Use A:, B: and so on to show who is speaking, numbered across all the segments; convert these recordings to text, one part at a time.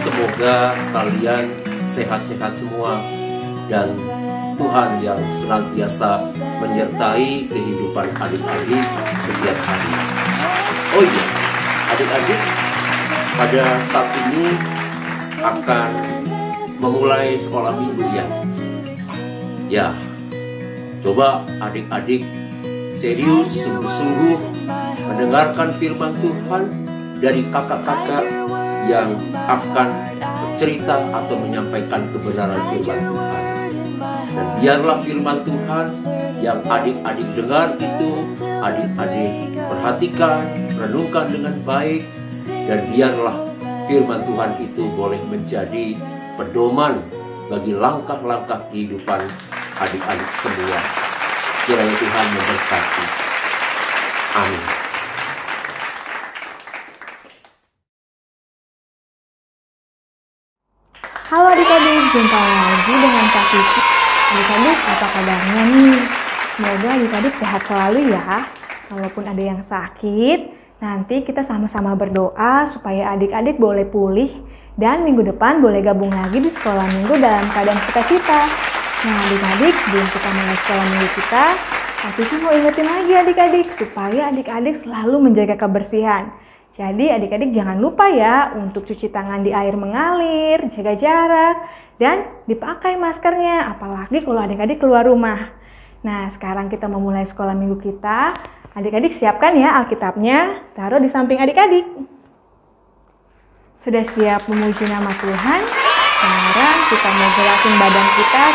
A: Semoga kalian sehat-sehat semua dan Tuhan yang senantiasa menyertai kehidupan adik-adik setiap hari. Oh iya, adik-adik pada saat ini akan memulai sekolah minggu ya. Ya, coba adik-adik serius sungguh-sungguh mendengarkan firman Tuhan dari kakak-kakak yang akan bercerita atau menyampaikan kebenaran firman Tuhan. Dan biarlah firman Tuhan yang adik-adik dengar itu, adik-adik perhatikan, renungkan dengan baik, dan biarlah firman Tuhan itu boleh menjadi pedoman bagi langkah-langkah kehidupan adik-adik semua. Kiranya Tuhan memberkati. Amin.
B: Halo adik-adik, jumpa lagi dengan Kak Kiki. Adik-adik, apa kabarnya nih? Semoga adik-adik sehat selalu ya. Walaupun ada yang sakit, nanti kita sama-sama berdoa supaya adik-adik boleh pulih dan minggu depan boleh gabung lagi di sekolah minggu dalam keadaan sukacita. Nah adik-adik, sebelum kita mulai sekolah minggu kita, Kak Kiki mau ingetin lagi adik-adik supaya adik-adik selalu menjaga kebersihan. Jadi adik-adik jangan lupa ya untuk cuci tangan di air mengalir, jaga jarak, dan dipakai maskernya, apalagi kalau adik-adik keluar rumah. Nah sekarang kita memulai sekolah minggu kita. Adik-adik siapkan ya Alkitabnya, taruh di samping adik-adik. Sudah siap memuji nama Tuhan? Sekarang kita mau gerakin badan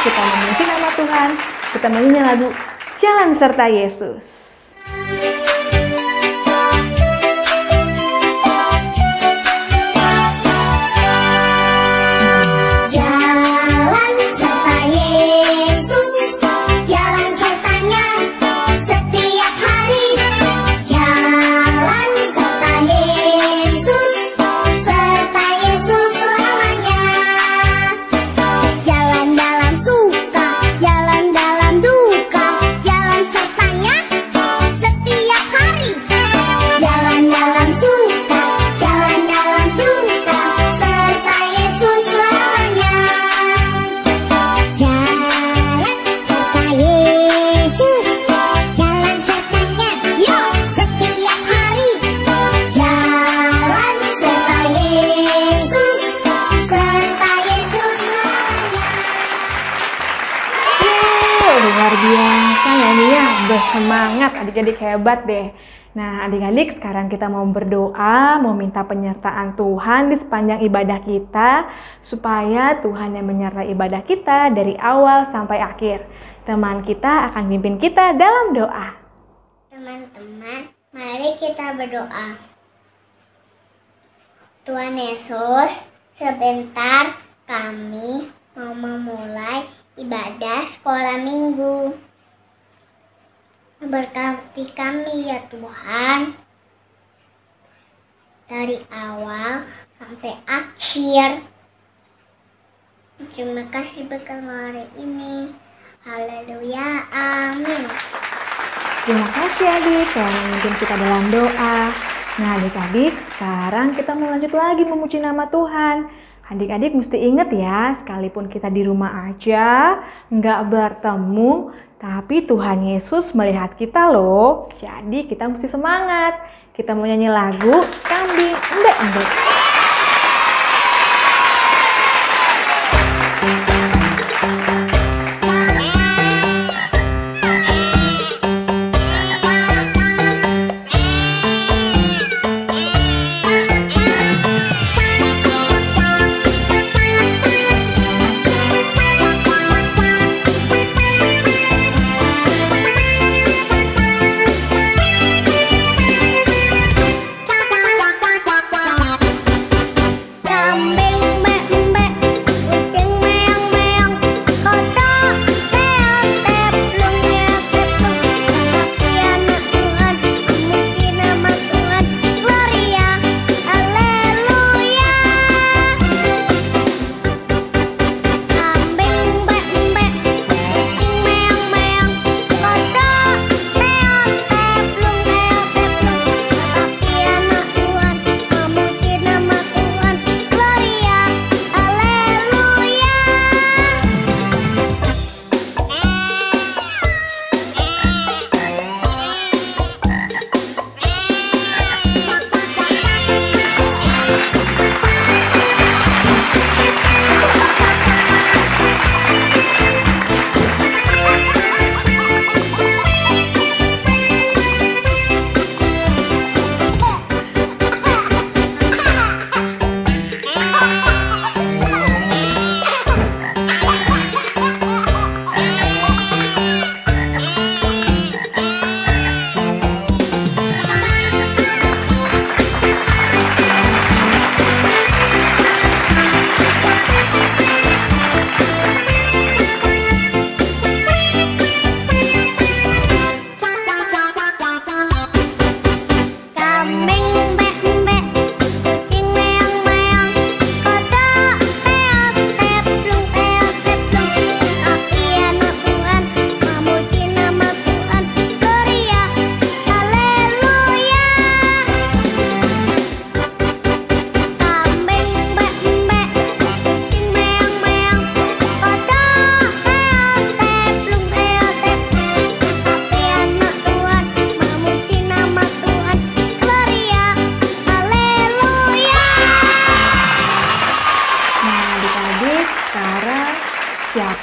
B: kita memuji nama Tuhan. Kita menyanyi lagu Jalan Serta Yesus. Bersemangat, adik-adik hebat deh. Nah adik-adik sekarang kita mau berdoa, mau minta penyertaan Tuhan di sepanjang ibadah kita, supaya Tuhan yang menyertai ibadah kita dari awal sampai akhir. Teman kita akan pimpin kita dalam doa.
C: Teman-teman, mari kita berdoa. Tuhan Yesus, sebentar kami mau memulai ibadah sekolah minggu. Berkati kami ya Tuhan, dari awal sampai akhir. Terima kasih bekal hari ini. Haleluya, amin.
B: Terima kasih adik telah memimpin kita dalam doa. Nah adik-adik, sekarang kita mau lanjut lagi memuji nama Tuhan. Adik-adik mesti ingat ya, sekalipun kita di rumah aja, nggak bertemu, tapi Tuhan Yesus melihat kita loh. Jadi kita mesti semangat. Kita mau nyanyi lagu Kambing Embek-Embek.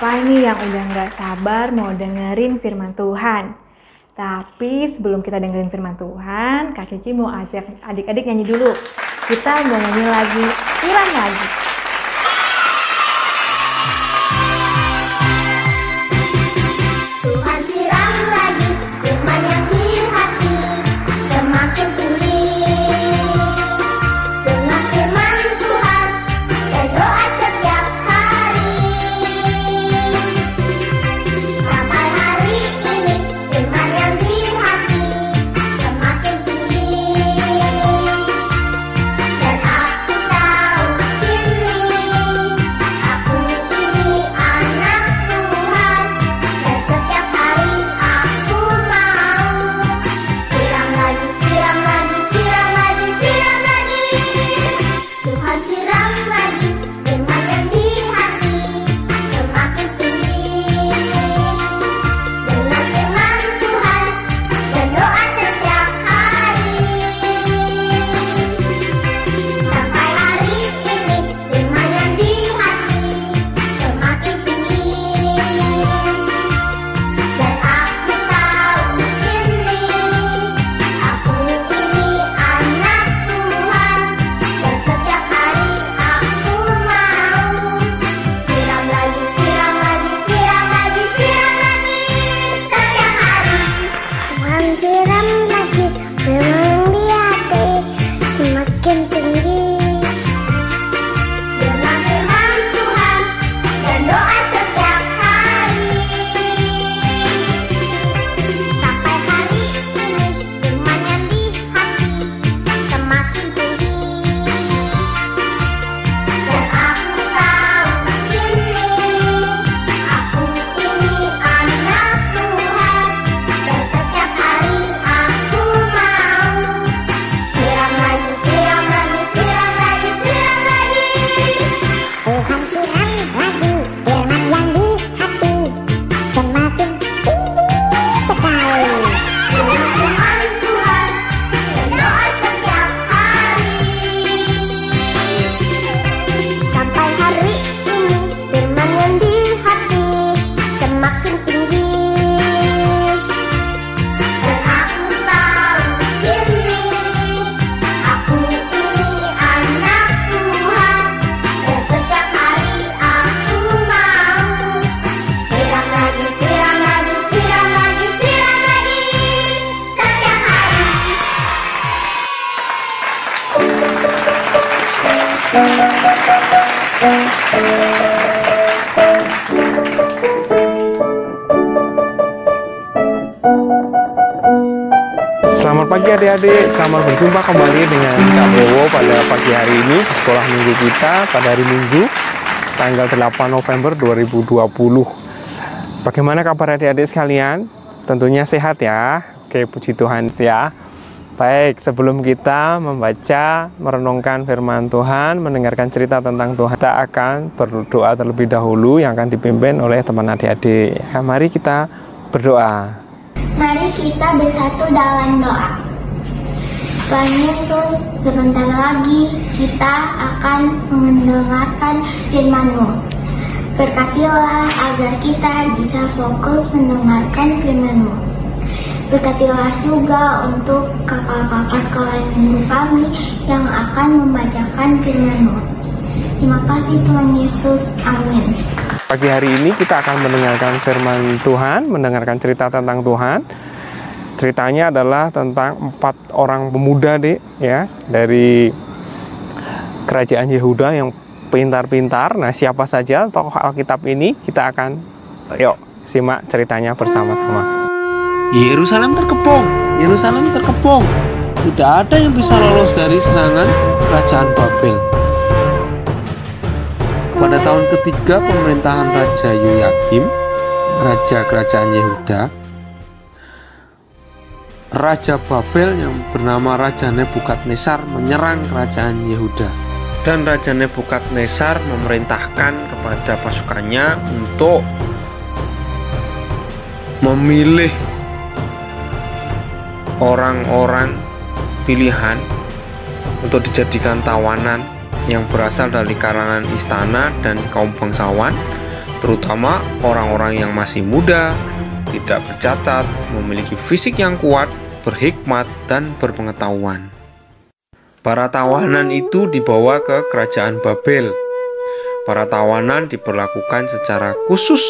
B: siapa nih yang udah nggak sabar mau dengerin firman Tuhan? Tapi sebelum kita dengerin firman Tuhan, Kak Cici mau ajak adik-adik nyanyi dulu. Kita mau nyanyi lagi, siram lagi.
C: Tuhan siram lagi firman yang di hati semakin tinggi. Dengan firman Tuhan dan doa setiap hari. Sampai hari ini firman yang di hati semakin tinggi. Dan aku tahu kini aku ini anak Tuhan. Dan setiap hari aku mau siram lagi, siram lagi, siram lagi, siram lagi. Tuhan siram lagi firman yang di hati semakin tinggi. Dengan firman Tuhan dan doa setiap hari. Sampai hari ini firman yang di hati semakin tinggi. Dan aku tahu kini aku ini anak Tuhan. Dan setiap hari aku mau siram lagi, siram lagi, siram lagi, siram lagi. Setiap hari Tuhan siram lagi firman di hati semakin tinggi. Dengan firman Tuhan dan doa setiap hari. Sampai hari ini firman yang di hati semakin tinggi. Dan aku tahu kini aku ini anak Tuhan. Dan setiap hari aku mau siram lagi, siram lagi, siram lagi, siram lagi. Tuhan siram lagi firman yang di hati semakin tinggi sekali. Dengan firman Tuhan dan doa setiap hari. Sampai hari ini firman yang di hati semakin tinggi. Dan aku tahu kini aku ini anak Tuhan. Dan setiap hari aku mau siram lagi, siram lagi, siram lagi, siram lagi. Setiap hari.
D: Selamat pagi adik-adik, selamat berjumpa kembali dengan Kak Bowo pada pagi hari ini di sekolah minggu kita pada hari Minggu tanggal 8 November 2020. Bagaimana kabar adik-adik sekalian? Tentunya sehat ya. Oke, puji Tuhan ya. Baik, sebelum kita membaca, merenungkan firman Tuhan, mendengarkan cerita tentang Tuhan, kita akan berdoa terlebih dahulu yang akan dipimpin oleh teman adik-adik. Ya, mari kita berdoa.
C: Mari kita bersatu dalam doa. Tuhan Yesus, sebentar lagi kita akan mendengarkan firman-Mu. Berkatilah agar kita bisa fokus mendengarkan firman-Mu. Berkatilah juga untuk kakak-kakak sekolah minggu kami yang akan membacakan firman-Mu. Terima kasih Tuhan Yesus. Amin.
D: Pagi hari ini kita akan mendengarkan firman Tuhan, mendengarkan cerita tentang Tuhan. Ceritanya adalah tentang 4 orang pemuda ya, dari kerajaan Yehuda yang pintar-pintar. Nah, siapa saja tokoh Alkitab ini? Kita akan yuk simak ceritanya bersama-sama.
E: Yerusalem terkepung, Yerusalem terkepung. Tidak ada yang bisa lolos dari serangan kerajaan Babel. Pada tahun ketiga pemerintahan Raja Yoyakim, Raja Kerajaan Yehuda, Raja Babel yang bernama Raja Nebukadnezar menyerang kerajaan Yehuda. Dan Raja Nebukadnezar memerintahkan kepada pasukannya untuk memilih orang-orang pilihan untuk dijadikan tawanan yang berasal dari kalangan istana dan kaum bangsawan terutama orang-orang yang masih muda, tidak bercacat, memiliki fisik yang kuat, berhikmat, dan berpengetahuan. Para tawanan itu dibawa ke kerajaan Babel. Para tawanan diperlakukan secara khusus.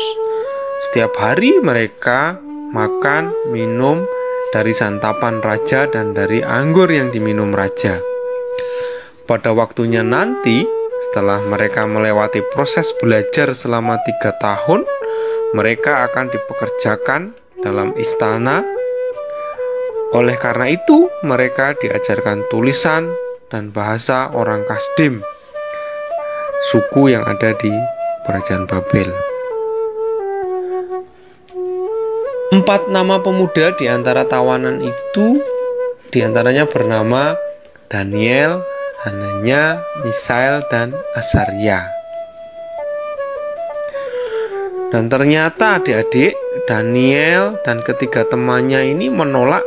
E: Setiap hari mereka makan, minum dari santapan raja dan dari anggur yang diminum raja. Pada waktunya nanti, setelah mereka melewati proses belajar selama 3 tahun, mereka akan dipekerjakan dalam istana. Oleh karena itu, mereka diajarkan tulisan dan bahasa orang Kasdim, suku yang ada di kerajaan Babel. 4 nama pemuda di antara tawanan itu, diantaranya bernama Daniel, Hananya, Misael, dan Azaria. Dan ternyata adik-adik, Daniel dan ketiga temannya ini menolak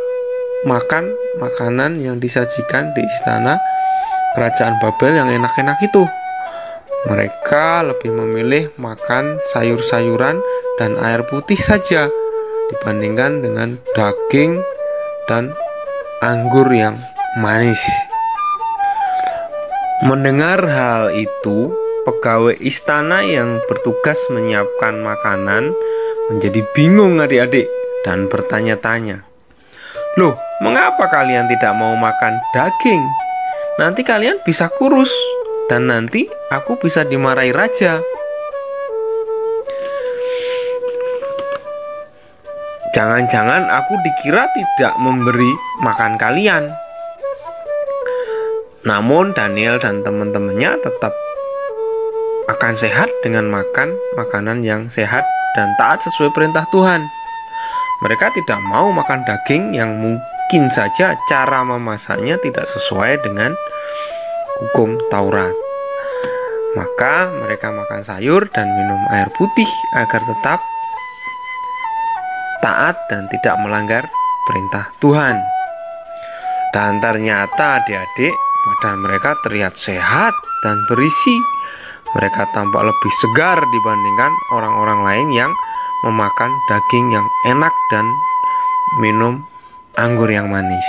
E: makan makanan yang disajikan di istana kerajaan Babel yang enak-enak itu. Mereka lebih memilih makan sayur-sayuran dan air putih saja dibandingkan dengan daging dan anggur yang manis. Mendengar hal itu, pegawai istana yang bertugas menyiapkan makanan menjadi bingung adik-adik dan bertanya-tanya, "Loh, mengapa kalian tidak mau makan daging? Nanti kalian bisa kurus dan nanti aku bisa dimarahi raja." Jangan-jangan aku dikira tidak memberi makan kalian. Namun Daniel dan teman-temannya tetap akan sehat dengan makan makanan yang sehat dan taat sesuai perintah Tuhan. Mereka tidak mau makan daging yang mungkin saja cara memasaknya tidak sesuai dengan hukum Taurat. Maka mereka makan sayur dan minum air putih agar tetap taat dan tidak melanggar perintah Tuhan. Dan ternyata adik-adik, badan mereka terlihat sehat dan berisi. Mereka tampak lebih segar dibandingkan orang-orang lain yang memakan daging yang enak dan minum anggur yang manis.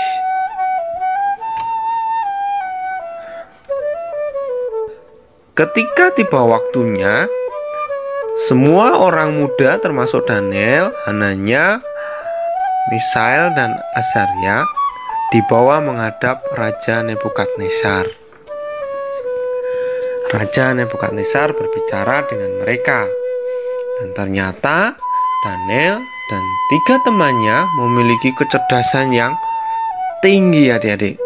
E: Ketika tiba waktunya, semua orang muda termasuk Daniel, Hananya, Misael, dan Azaria dibawa menghadap Raja Nebukadnezar. Raja Nebukadnezar berbicara dengan mereka, dan ternyata Daniel dan 3 temannya memiliki kecerdasan yang tinggi adik-adik.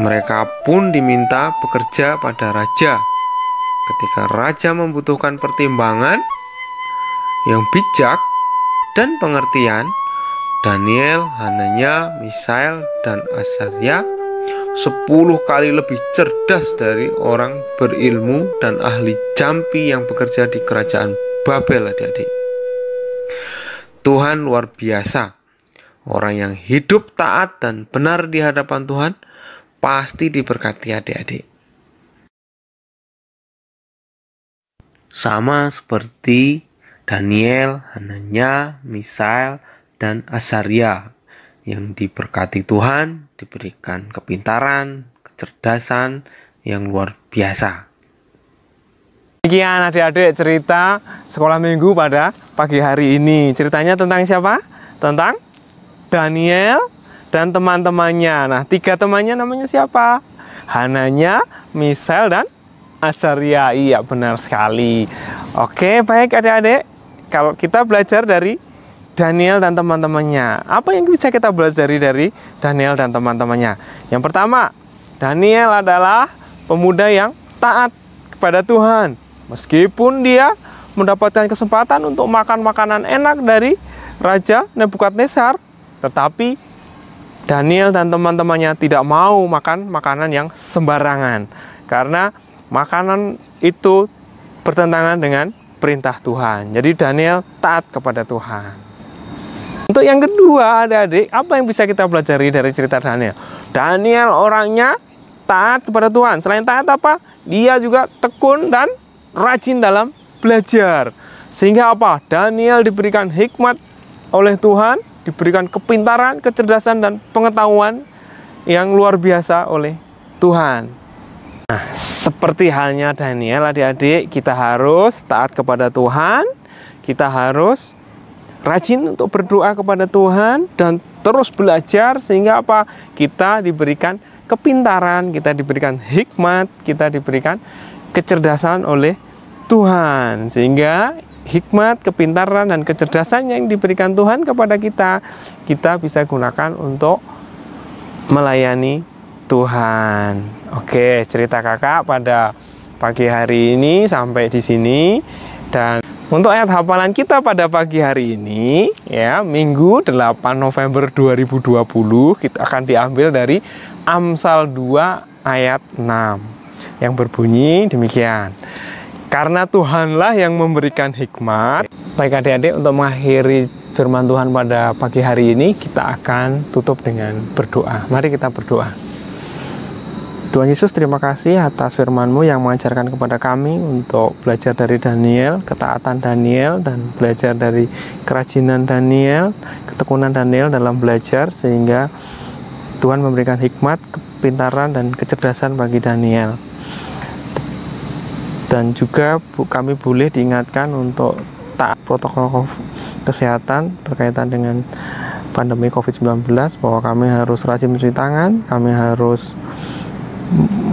E: Mereka pun diminta bekerja pada raja. Ketika raja membutuhkan pertimbangan yang bijak dan pengertian, Daniel, Hananya, Misael, dan Azaria 10 kali lebih cerdas dari orang berilmu dan ahli jampi yang bekerja di kerajaan Babel adik-adik. Tuhan luar biasa. Orang yang hidup taat dan benar di hadapan Tuhan pasti diberkati adik-adik. Sama seperti Daniel, Hananya, Misael, dan Azaria yang diberkati Tuhan, diberikan kepintaran, kecerdasan yang luar biasa.
D: Sekian adik-adik cerita sekolah minggu pada pagi hari ini. Ceritanya tentang siapa? Tentang Daniel dan teman-temannya. Nah, 3 temannya namanya siapa? Hananya, Misael, dan Azaria. Iya, benar sekali. Oke, baik adik-adik. Kalau kita belajar dari Daniel dan teman-temannya, apa yang bisa kita belajar dari Daniel dan teman-temannya? Yang pertama, Daniel adalah pemuda yang taat kepada Tuhan. Meskipun dia mendapatkan kesempatan untuk makan makanan enak dari Raja Nebukadnezar, tetapi Daniel dan teman-temannya tidak mau makan makanan yang sembarangan, karena makanan itu bertentangan dengan perintah Tuhan. Jadi Daniel taat kepada Tuhan. Untuk yang kedua, adik-adik, apa yang bisa kita pelajari dari cerita Daniel? Daniel orangnya taat kepada Tuhan. Selain taat apa? Dia juga tekun dan rajin dalam belajar. Sehingga apa? Daniel diberikan hikmat oleh Tuhan, diberikan kepintaran, kecerdasan, dan pengetahuan yang luar biasa oleh Tuhan. Nah, seperti halnya Daniel, adik-adik, kita harus taat kepada Tuhan, kita harus rajin untuk berdoa kepada Tuhan dan terus belajar sehingga apa? Kita diberikan kepintaran, kita diberikan hikmat, kita diberikan kecerdasan oleh Tuhan. Sehingga hikmat, kepintaran, dan kecerdasan yang diberikan Tuhan kepada kita, kita bisa gunakan untuk melayani Tuhan. Oke, cerita kakak pada pagi hari ini sampai di sini. Dan untuk ayat hafalan kita pada pagi hari ini, ya, Minggu 8 November 2020, kita akan diambil dari Amsal 2 ayat 6 yang berbunyi demikian. Karena Tuhanlah yang memberikan hikmat. Baik adik-adik, untuk mengakhiri firman Tuhan pada pagi hari ini, kita akan tutup dengan berdoa. Mari kita berdoa. Tuhan Yesus, terima kasih atas firman-Mu yang mengajarkan kepada kami untuk belajar dari Daniel, ketaatan Daniel, dan belajar dari kerajinan Daniel, ketekunan Daniel dalam belajar, sehingga Tuhan memberikan hikmat, kepintaran, dan kecerdasan bagi Daniel. Dan juga kami boleh diingatkan untuk taat protokol kesehatan berkaitan dengan pandemi COVID-19, bahwa kami harus rajin mencuci tangan, kami harus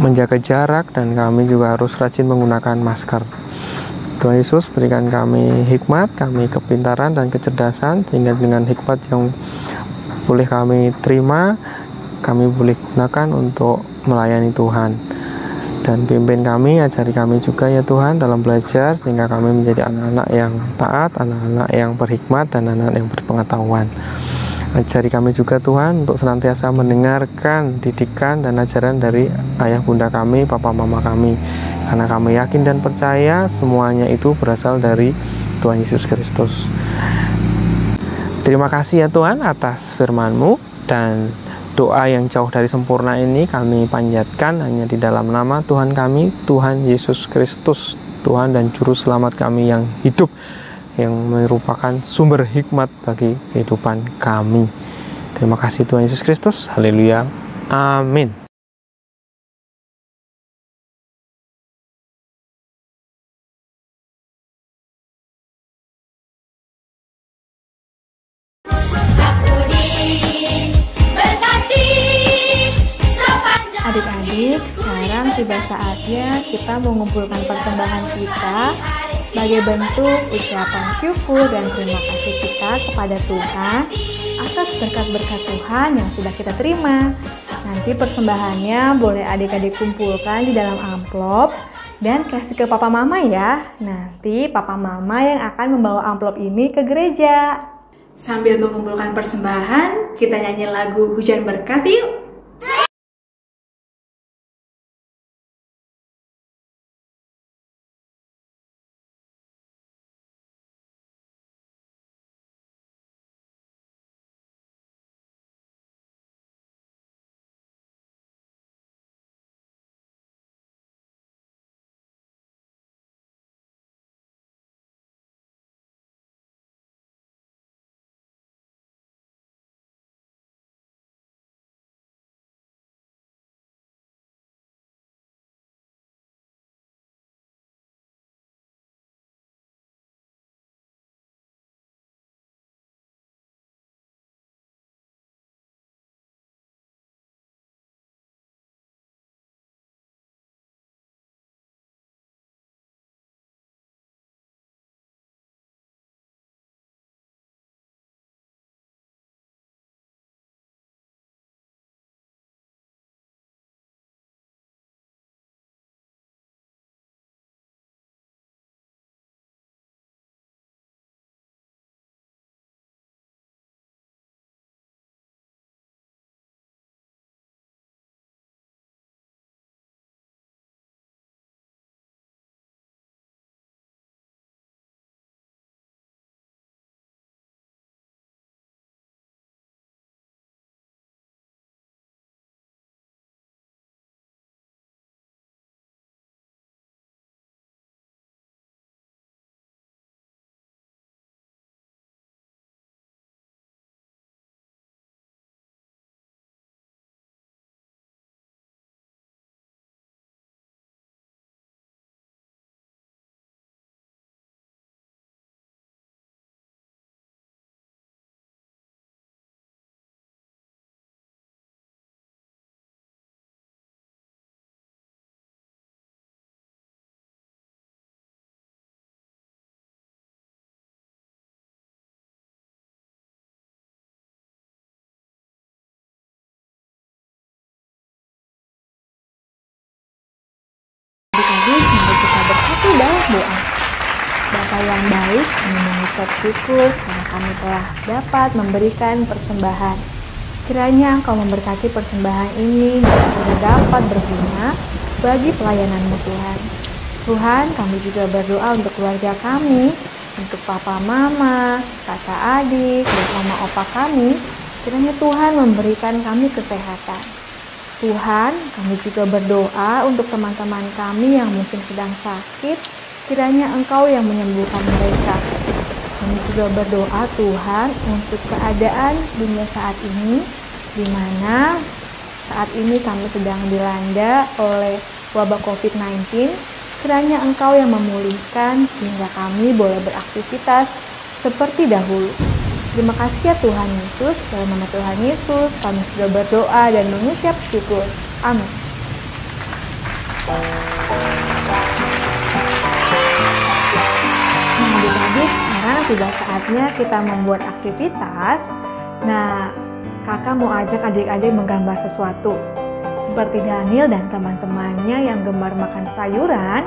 D: menjaga jarak, dan kami juga harus rajin menggunakan masker. Tuhan Yesus, berikan kami hikmat, kami kepintaran dan kecerdasan, sehingga dengan hikmat yang boleh kami terima, kami boleh gunakan untuk melayani Tuhan. Dan pimpin kami, ajari kami juga ya Tuhan dalam belajar, sehingga kami menjadi anak-anak yang taat, anak-anak yang berhikmat, dan anak-anak yang berpengetahuan. Ajari kami juga Tuhan untuk senantiasa mendengarkan didikan dan ajaran dari ayah bunda kami, papa mama kami, karena kami yakin dan percaya semuanya itu berasal dari Tuhan Yesus Kristus. Terima kasih ya Tuhan atas firman-Mu, dan doa yang jauh dari sempurna ini kami panjatkan hanya di dalam nama Tuhan kami, Tuhan Yesus Kristus, Tuhan dan Juru Selamat kami yang hidup, yang merupakan sumber hikmat bagi kehidupan kami. Terima kasih Tuhan Yesus Kristus. Haleluya. Amin.
B: Adik-adik, sekarang tiba saatnya kita mengumpulkan persembahan kita sebagai bentuk ucapan syukur dan terima kasih kita kepada Tuhan atas berkat-berkat Tuhan yang sudah kita terima. Nanti persembahannya boleh adik-adik kumpulkan di dalam amplop dan kasih ke papa mama ya. Nanti papa mama yang akan membawa amplop ini ke gereja. Sambil mengumpulkan persembahan, kita nyanyi lagu Hujan Berkat yuk. kita bersatu dalam doa. Bapa yang baik, kami mengucap syukur karena kami telah dapat memberikan persembahan. Kiranya Engkau memberkati persembahan ini dan sudah dapat berguna bagi pelayanan-Mu Tuhan. Tuhan, kami juga berdoa untuk keluarga kami, untuk papa mama, kakak adik, dan mama opa kami. Kiranya Tuhan memberikan kami kesehatan. Tuhan, kami juga berdoa untuk teman-teman kami yang mungkin sedang sakit. Kiranya Engkau yang menyembuhkan mereka. Kami juga berdoa Tuhan untuk keadaan dunia saat ini, di mana saat ini kami sedang dilanda oleh wabah COVID-19. Kiranya Engkau yang memulihkan sehingga kami boleh beraktivitas seperti dahulu. Terima kasih ya Tuhan Yesus. Dalam nama Tuhan Yesus kami sudah berdoa dan mengucap syukur. Amin. Nah adik-adik, sekarang sudah saatnya kita membuat aktivitas. Nah, kakak mau ajak adik-adik menggambar sesuatu. Seperti Daniel dan teman-temannya yang gemar makan sayuran,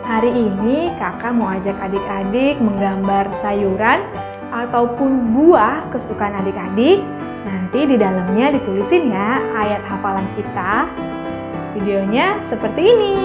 B: hari ini kakak mau ajak adik-adik menggambar sayuran ataupun buah kesukaan adik-adik. Nanti di dalamnya ditulisin ya ayat hafalan kita. Videonya seperti ini.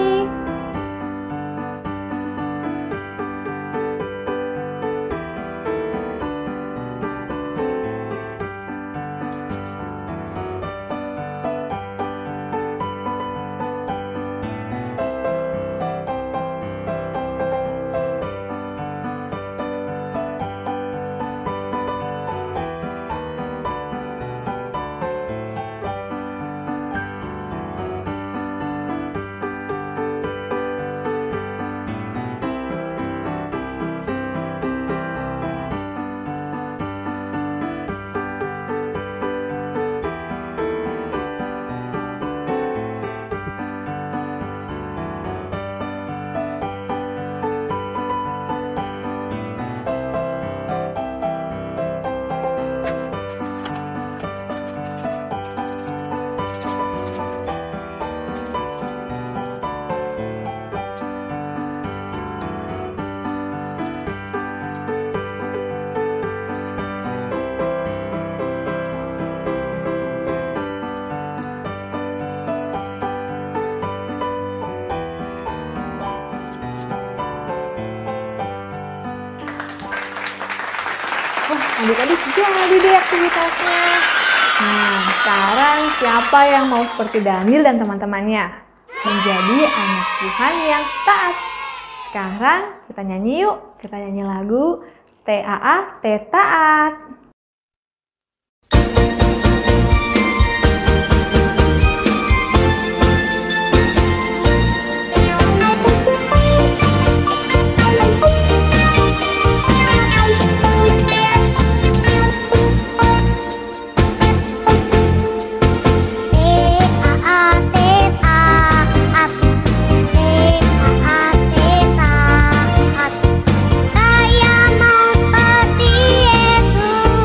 B: Adik-adik jadi deh aktivitasnya. Nah, sekarang siapa yang mau seperti Daniel dan teman-temannya? Menjadi anak Tuhan yang taat. Sekarang kita nyanyi yuk. Kita nyanyi lagu TAAT Taat.
C: Saya mau seperti Yesus.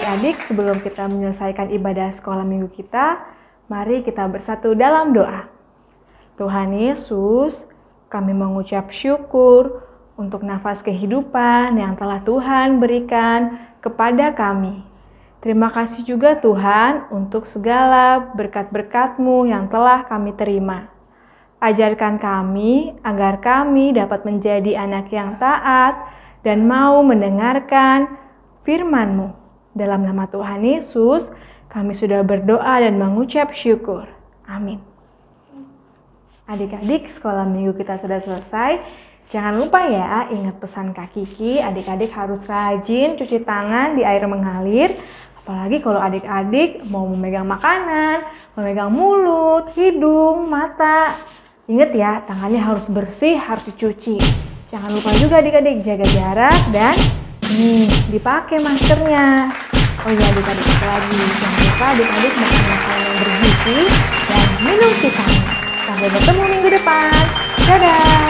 B: Adik-adik, sebelum kita menyelesaikan ibadah sekolah minggu kita, mari kita bersatu dalam doa. Tuhan Yesus, kami mengucap syukur untuk nafas kehidupan yang telah Tuhan berikan kepada kami. Terima kasih juga Tuhan untuk segala berkat-berkat-Mu yang telah kami terima. Ajarkan kami agar kami dapat menjadi anak yang taat dan mau mendengarkan firman-Mu. Dalam nama Tuhan Yesus, kami sudah berdoa dan mengucap syukur. Amin. Adik-adik, sekolah minggu kita sudah selesai. Jangan lupa ya, ingat pesan Kak Kiki, adik-adik harus rajin cuci tangan di air mengalir. Apalagi kalau adik-adik mau memegang makanan, memegang mulut, hidung, mata. Ingat ya, tangannya harus bersih, harus dicuci. Jangan lupa juga adik-adik jaga jarak dan dipakai maskernya. Oh iya adik-adik, lagi jangan lupa adik-adik makan makanan yang bergizi dan minum vitamin. Sampai bertemu minggu depan. Dadah!